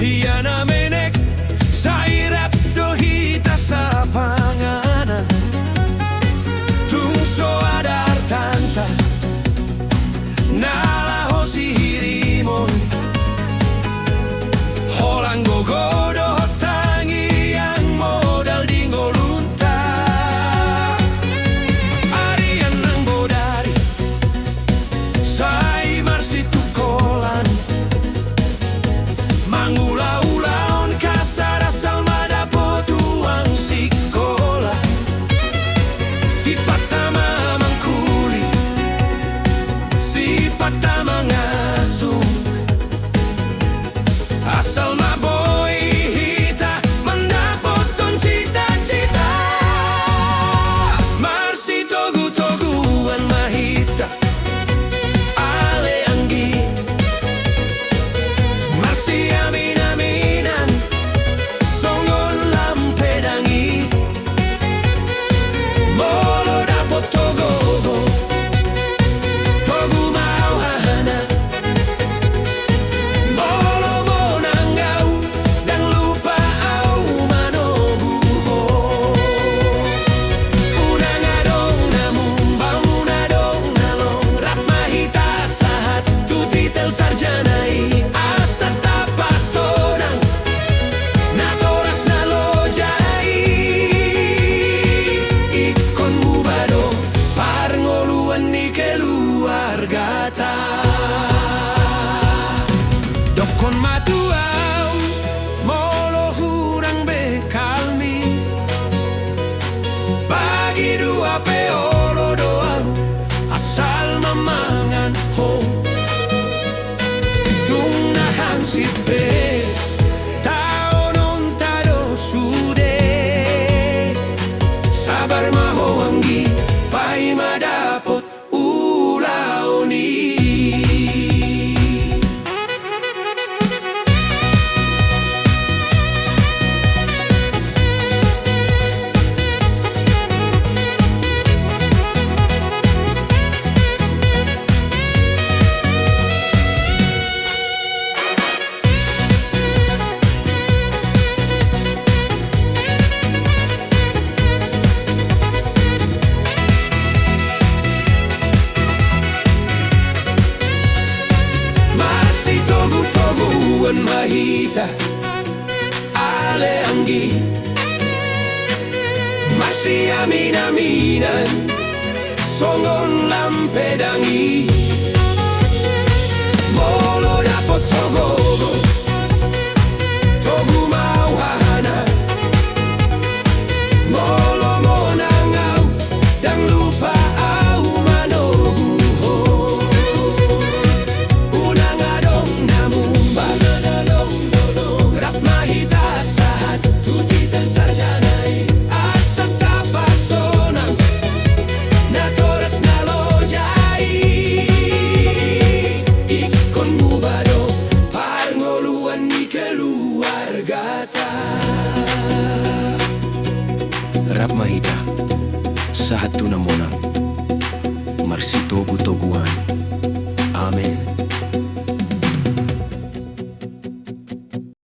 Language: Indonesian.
Siana menek sairap dohita sa panganan tungso adar tanta nalaho si hirimon holang gogodo tangi yang modal di ngolunta arian nang bodari sai marsi tukolan mangula-ulaon kasar asal madapo tuang sikola si patama mangkuli si patama ngasung asal maboy hita mendapoton cita-cita marsi togu-toguan mahita ale anggi marsi amin-aminan songon lampedangi molo dapot togo togu mau hana molo monangau dan lupa au manobuho unang adong namumbang unadong nalong rap mahita sahat tutitel sarjanai asat tapasonang natoras nalojai ikon mubado parngoluan ni keluargata dokon matuau molo hurang bekalmi bagi dua peolo doang asal mamangan ho tungnahan sipe taonon tado sude sabar maho anggi pai madapot ulaoni masih togu-toguan mahita ale anggi masih amin-aminan songon lampedangi molo dapot togo togu mau hana molo monangau dan lupa au manobuho unang adong namumbang rap mahita sahat tutitel sarjanai asat tapasonang natoras nalojai ikon mubado parngoluan ni keluargata Rap mahita sahat tunamonang marsi togu-toguan